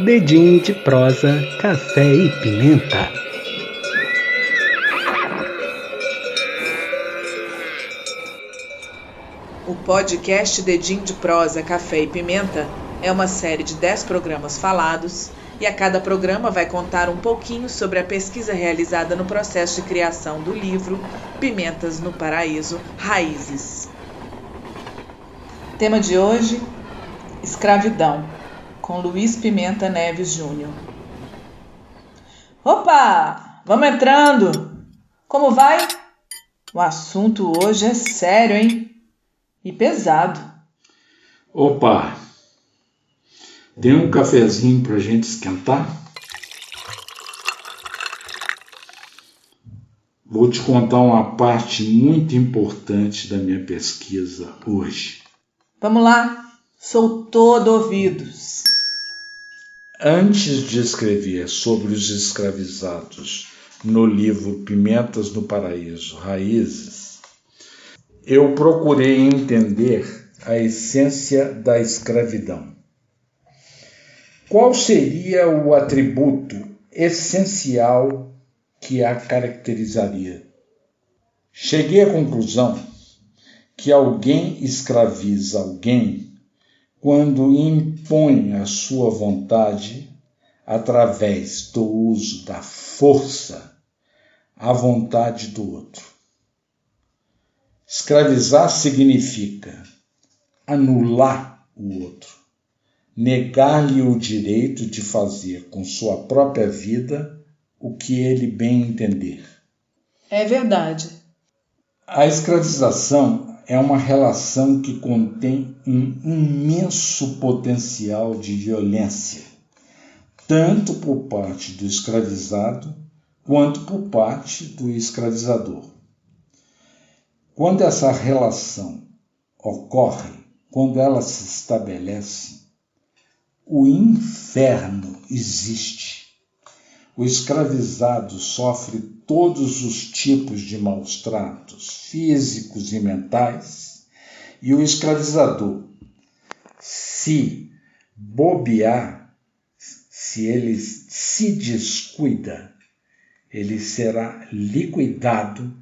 Dedinho de prosa, café e pimenta. O podcast Dedinho de Prosa, Café e Pimenta é uma série de 10 programas falados e a cada programa vai contar um pouquinho sobre a pesquisa realizada no processo de criação do livro Pimentas no Paraíso, Raízes. Tema de hoje, escravidão, com Luiz Pimenta Neves Júnior. Opa! Vamos entrando! Como vai? O assunto hoje é sério, hein? E pesado. Opa! Tem um cafezinho pra gente esquentar? Vou te contar uma parte muito importante da minha pesquisa hoje. Vamos lá, sou todo ouvidos. Antes de escrever sobre os escravizados no livro Pimentas no Paraíso, Raízes, eu procurei entender a essência da escravidão. Qual seria o atributo essencial que a caracterizaria? Cheguei à conclusão que alguém escraviza alguém quando impõe a sua vontade através do uso da força à vontade do outro. Escravizar significa anular o outro, negar-lhe o direito de fazer com sua própria vida o que ele bem entender. É verdade. A escravização é uma relação que contém um imenso potencial de violência, tanto por parte do escravizado quanto por parte do escravizador. Quando essa relação ocorre, quando ela se estabelece, o inferno existe. O escravizado sofre todos os tipos de maus-tratos físicos e mentais, e o escravizador, se bobear, se ele se descuida, ele será liquidado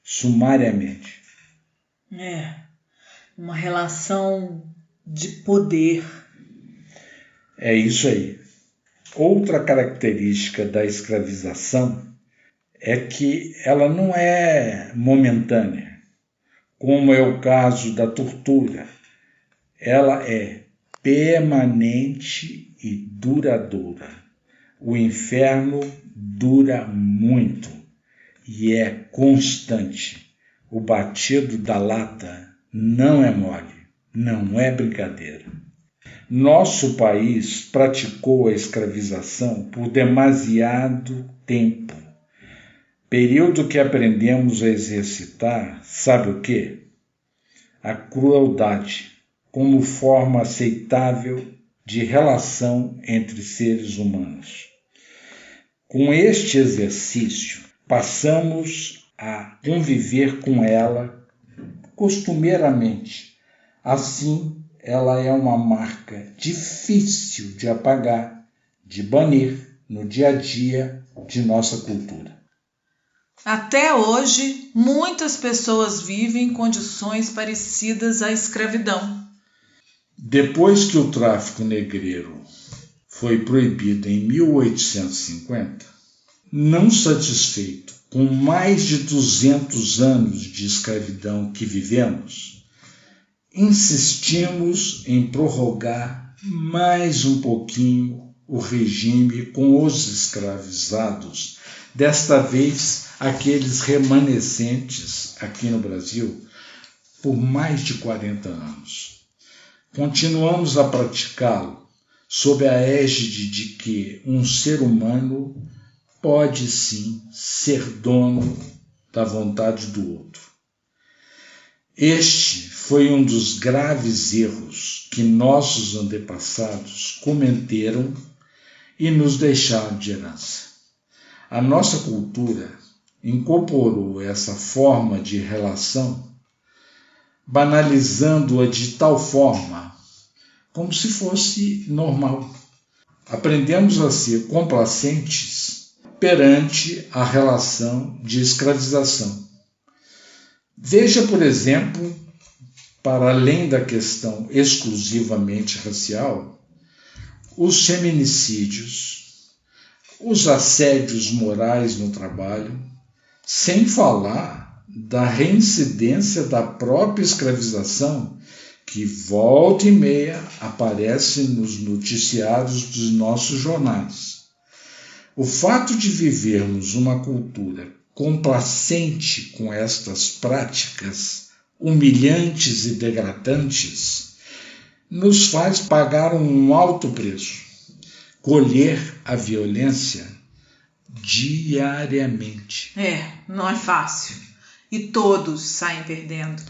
sumariamente. É, uma relação de poder. É isso aí. Outra característica da escravização é que ela não é momentânea, como é o caso da tortura. Ela é permanente e duradoura. O inferno dura muito e é constante. O batido da lata não é mole, não é brincadeira. Nosso país praticou a escravização por demasiado tempo. Período que aprendemos a exercitar, sabe o quê? A crueldade, como forma aceitável de relação entre seres humanos. Com este exercício, passamos a conviver com ela costumeiramente. Assim, ela é uma marca difícil de apagar, de banir no dia a dia de nossa cultura. Até hoje, muitas pessoas vivem em condições parecidas à escravidão. Depois que o tráfico negreiro foi proibido em 1850, não satisfeito com mais de 200 anos de escravidão que vivemos, insistimos em prorrogar mais um pouquinho o regime com os escravizados, desta vez aqueles remanescentes aqui no Brasil, por mais de 40 anos. Continuamos a praticá-lo sob a égide de que um ser humano pode sim ser dono da vontade do outro. Este foi um dos graves erros que nossos antepassados cometeram e nos deixaram de herança. A nossa cultura incorporou essa forma de relação, banalizando-a de tal forma como se fosse normal. aprendemos a ser complacentes perante a relação de escravização. Veja, por exemplo, para além da questão exclusivamente racial, os feminicídios, os assédios morais no trabalho, sem falar da reincidência da própria escravização, que volta e meia aparece nos noticiários dos nossos jornais. O fato de vivermos uma cultura complacente com estas práticas humilhantes e degradantes nos faz pagar um alto preço, colher a violência diariamente. Não é fácil. E todos saem perdendo.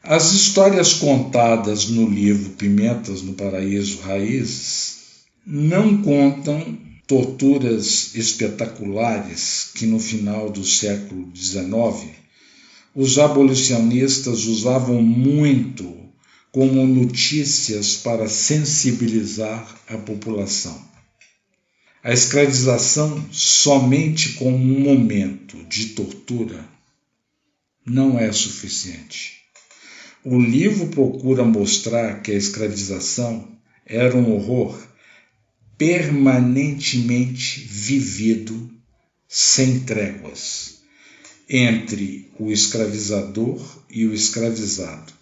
As histórias contadas no livro Pimentas no Paraíso Raízes não contam torturas espetaculares que no final do século XIX os abolicionistas usavam muito como notícias para sensibilizar a população. A escravização somente como um momento de tortura não é suficiente. O livro procura mostrar que a escravização era um horror permanentemente vivido sem tréguas entre o escravizador e o escravizado.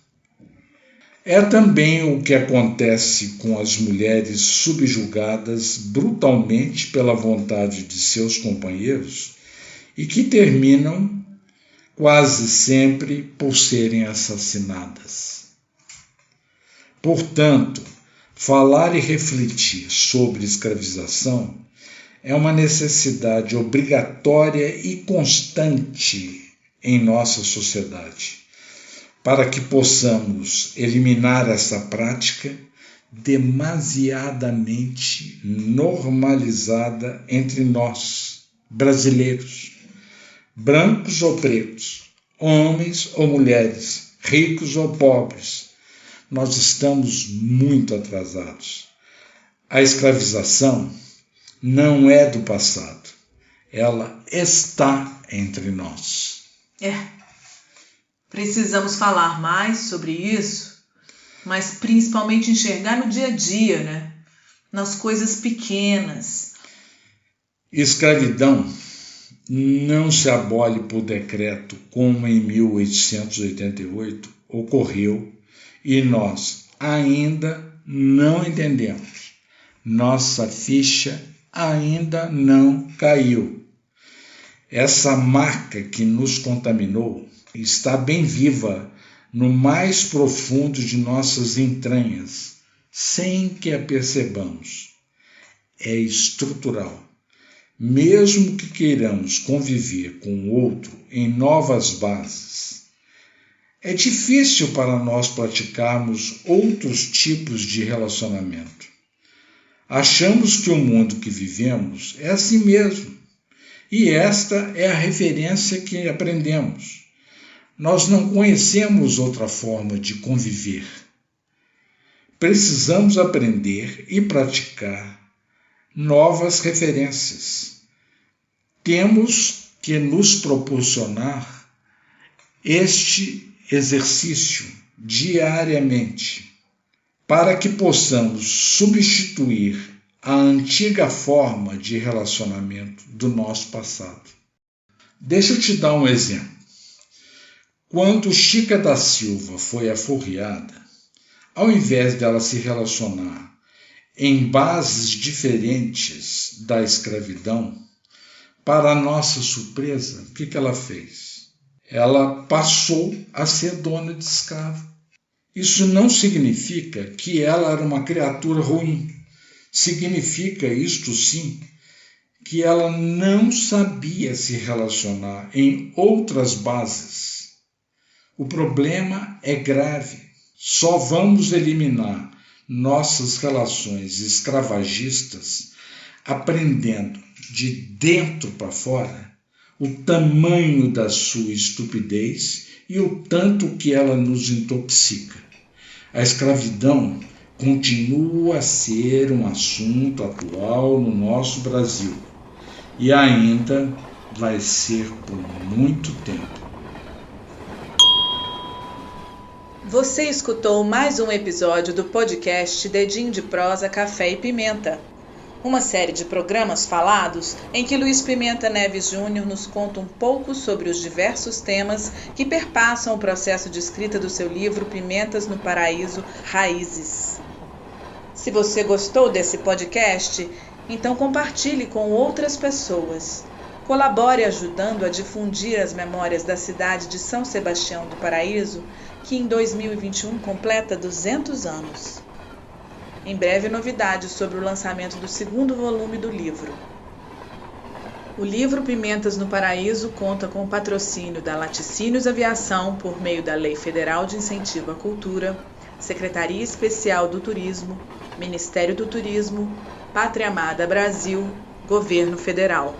É também o que acontece com as mulheres subjugadas brutalmente pela vontade de seus companheiros e que terminam quase sempre por serem assassinadas. Portanto, falar e refletir sobre escravização é uma necessidade obrigatória e constante em nossa sociedade, para que possamos eliminar essa prática demasiadamente normalizada entre nós, brasileiros, brancos ou pretos, homens ou mulheres, ricos ou pobres. Nós estamos muito atrasados. A escravização não é do passado, ela está entre nós. Precisamos falar mais sobre isso, mas principalmente enxergar no dia a dia, né? Nas coisas pequenas. Escravidão não se abole por decreto como em 1888 ocorreu e nós ainda não entendemos. Nossa ficha ainda não caiu. Essa marca que nos contaminou está bem viva no mais profundo de nossas entranhas, sem que a percebamos. É estrutural. Mesmo que queiramos conviver com o outro em novas bases, é difícil para nós praticarmos outros tipos de relacionamento. Achamos que o mundo que vivemos é assim mesmo, e esta é a referência que aprendemos. Nós não conhecemos outra forma de conviver. Precisamos aprender e praticar novas referências. Temos que nos proporcionar este exercício diariamente para que possamos substituir a antiga forma de relacionamento do nosso passado. Deixa eu te dar um exemplo. Quando Chica da Silva foi aforreada, ao invés dela se relacionar em bases diferentes da escravidão, para nossa surpresa, o que ela fez? Ela passou a ser dona de escravo. Isso não significa que ela era uma criatura ruim. Significa, isto sim, que ela não sabia se relacionar em outras bases. O problema é grave. Só vamos eliminar nossas relações escravagistas aprendendo de dentro para fora o tamanho da sua estupidez e o tanto que ela nos intoxica. A escravidão continua a ser um assunto atual no nosso Brasil e ainda vai ser por muito tempo. Você escutou mais um episódio do podcast Dedinho de Prosa, Café e Pimenta, uma série de programas falados em que Luiz Pimenta Neves Júnior nos conta um pouco sobre os diversos temas que perpassam o processo de escrita do seu livro Pimentas no Paraíso, Raízes. Se você gostou desse podcast, então compartilhe com outras pessoas. Colabore ajudando a difundir as memórias da cidade de São Sebastião do Paraíso, que em 2021 completa 200 anos. Em breve, novidades sobre o lançamento do segundo volume do livro. O livro Pimentas no Paraíso conta com o patrocínio da Laticínios Aviação por meio da Lei Federal de Incentivo à Cultura, Secretaria Especial do Turismo, Ministério do Turismo, Pátria Amada Brasil, Governo Federal.